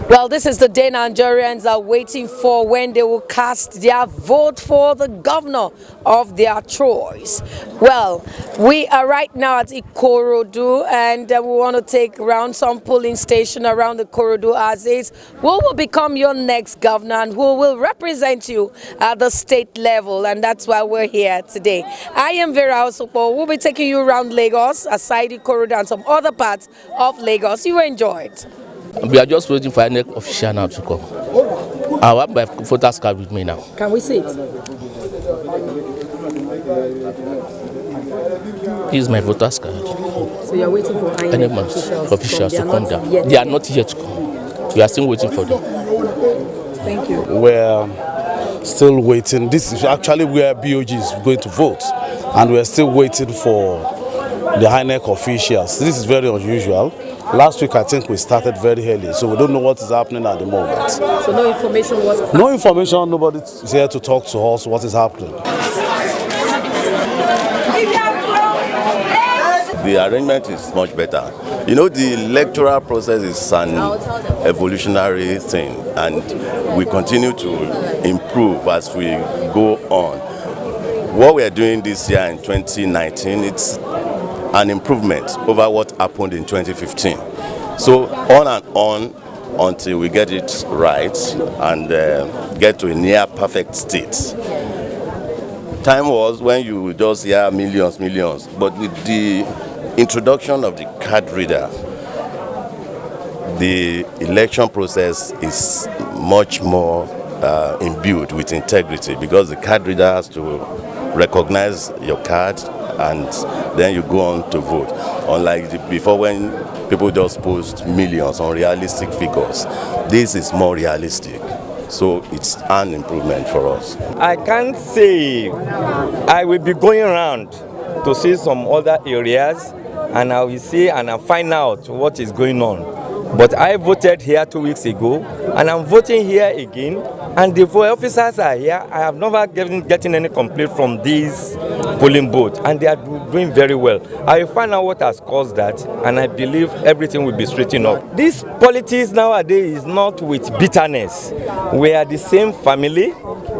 Well, this is the day Nigerians are waiting for when they will cast their vote for the governor of their choice. Well, we are right now at Ikorodu and we want to take around some polling station around the Ikorodu as is. Who will become your next governor and who will represent you at the state level? And that's why we're here today. I am Vera Osopo. We'll be taking you around Lagos, aside Ikorodu and some other parts of Lagos. You will enjoy it. We are just waiting for our next official now to come. I have my photos card with me now. Can we see it? This is my voters card. So you're waiting for any officials to come down. They are not yet to come. We are still waiting for them. Thank you. We're still waiting. This is actually where BOG is going to vote. And we're still waiting for the INEC officials. This is very unusual. Last week, I think we started very early, so we don't know what is happening at the moment. So no information was... No information, nobody is here to talk to us what is happening. The arrangement is much better. You know, the electoral process is an evolutionary thing, and we continue to improve as we go on. What we are doing this year in 2019, it's an improvement over what happened in 2015. So on and on until we get it right and get to a near perfect state. Time was when you would just hear millions, but with the introduction of the card reader, the election process is much more imbued with integrity, because the card reader has to recognize your card and then you go on to vote. Unlike before, when people just post millions on realistic figures, this is more realistic. So it's an improvement for us. I can't say I will be going around to see some other areas and I will see and I'll find out what is going on. But I voted here 2 weeks ago and I'm voting here again, and the officers are here. I have never gotten any complaint from these polling booths, and they are doing very well. I will find out what has caused that, and I believe everything will be straightened up. This politics nowadays is not with bitterness. We are the same family.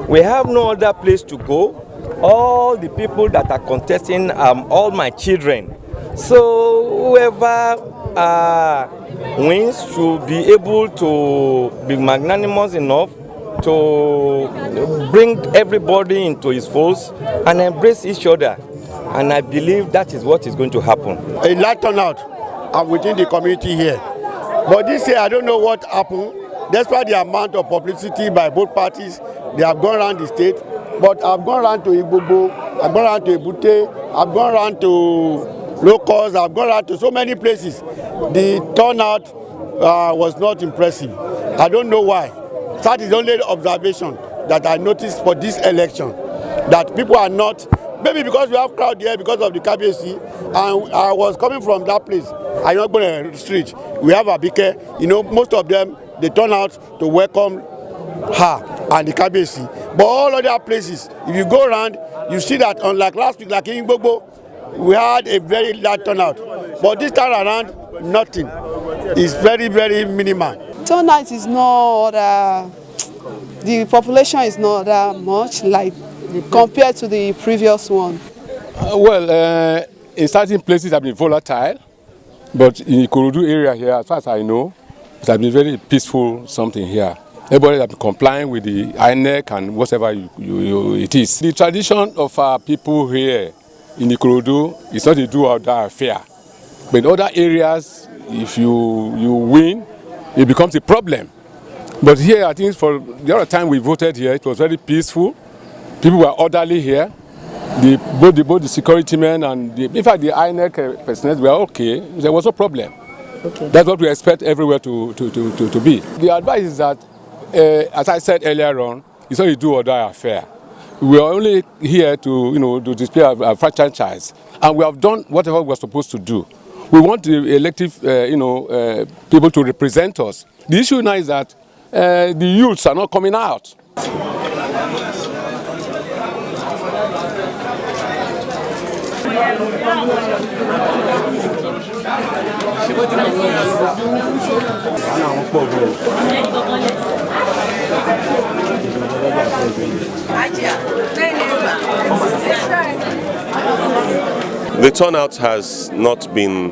We have no other place to go. All the people that are contesting are all my children. So whoever wins should be able to be magnanimous enough to bring everybody into his fold and embrace each other. And I believe that is what is going to happen. A large turnout within the community here. But this year, I don't know what happened. Despite the amount of publicity by both parties, they have gone around the state. But I've gone around to Igbobo, I've gone around to Ebute, I've gone around to Locals, I've gone around to so many places. The turnout was not impressive. I don't know why. That is the only observation that I noticed for this election. That people are not, maybe because we have crowd here because of the KBC, and I was coming from that place. I'm not going to the street. We have Abike, you know, most of them, they turn out to welcome her and the KBC. But all other places, if you go around, you see that unlike last week, like in Gbogbo, we had a very large turnout. But this time around, nothing. It's very, very minimal. Turnout is not, the population is not that much like compared to the previous one. In certain places have been volatile, but in the Ikorodu area here, as far as I know, it has been very peaceful something here. Everybody has been complying with the INEC and whatever it is. The tradition of our people here in Ikorodu is not a do or die affair. But in other areas, if you win, it becomes a problem. But here, I think for the other time we voted here, it was very peaceful. People were orderly here. Both the security men and in fact the INEC personnel were okay. There was no problem. Okay. That's what we expect everywhere to be. The advice is that, as I said earlier on, it's not a do or die affair. We are only here to display our franchise, and we have done whatever we were supposed to do. We want the elective people to represent us. The issue now is that the youths are not coming out. The turnout has not been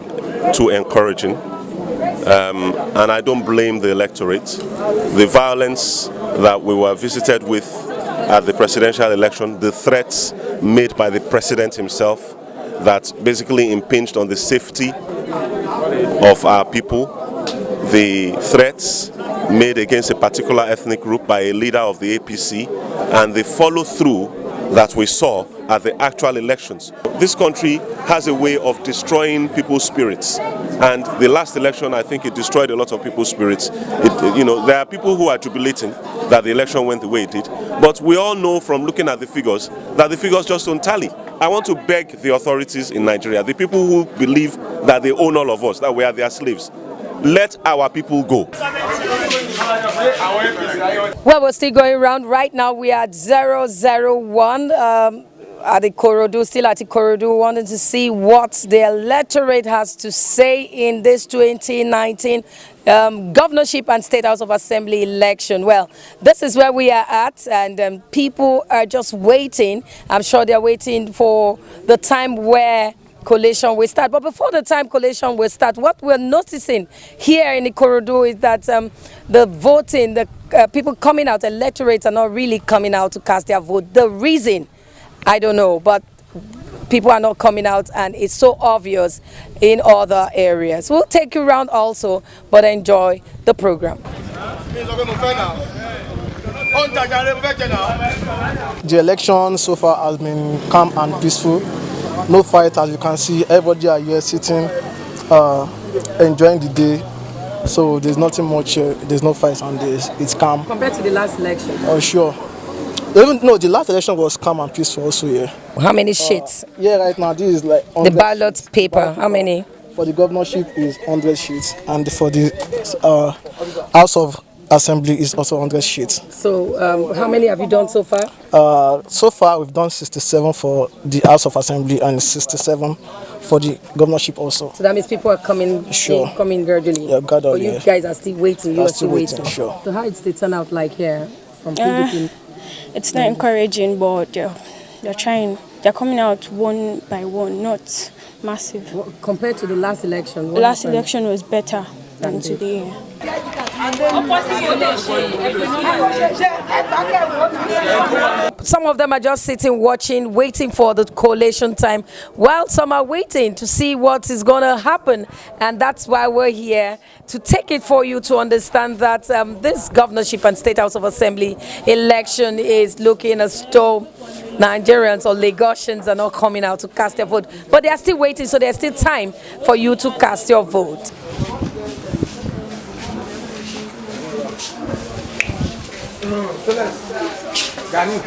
too encouraging, and I don't blame the electorate. The violence that we were visited with at the presidential election, the threats made by the president himself that basically impinged on the safety of our people, the threats made against a particular ethnic group by a leader of the APC, and the follow-through that we saw at the actual elections. This country has a way of destroying people's spirits, and the last election, I think it destroyed a lot of people's spirits. There are people who are jubilating that the election went the way it did, but we all know from looking at the figures that the figures just don't tally. I want to beg the authorities in Nigeria, the people who believe that they own all of us, that we are their slaves, let our people go. Well, we're still going around. Right now we are at 001 at Ikorodu, still at Ikorodu, wanting to see what the electorate has to say in this 2019 governorship and State House of Assembly election. Well, this is where we are at, and people are just waiting. I'm sure they're waiting for the time where collation will start. But before the time collation will start, what we're noticing here in Ikorodu is that the voting, the people coming out, electorates are not really coming out to cast their vote. The reason, I don't know, but people are not coming out, and it's so obvious in other areas. We'll take you around also, but enjoy the program. The election so far has been calm and peaceful. No fight, as you can see. Everybody are here sitting, enjoying the day. So there's nothing much. There's no fights, and it's calm. Compared to the last election? Oh, sure. The last election was calm and peaceful also, yeah. How many sheets? Yeah, right now this is like the ballot paper. How many? For the governorship is 100 sheets, and for the House of Assembly is also 100 sheets. So how many have you done so far? So far we've done 67 for the House of Assembly and 67 for the governorship also. So that means people are coming, sure, coming gradually. Yeah, gradually. But you guys are still waiting. You are still waiting. Sure. So how is the turnout like here from PDP? It's not encouraging, but they're trying. They're coming out one by one, not massive. Well, compared to the last election? The last election was better than today. Some of them are just sitting, watching, waiting for the collation time, while some are waiting to see what is going to happen. And that's why we're here, to take it for you to understand that this governorship and State House of Assembly election is looking as though Nigerians or Lagosians are not coming out to cast their vote. But they are still waiting, so there's still time for you to cast your vote. Gani.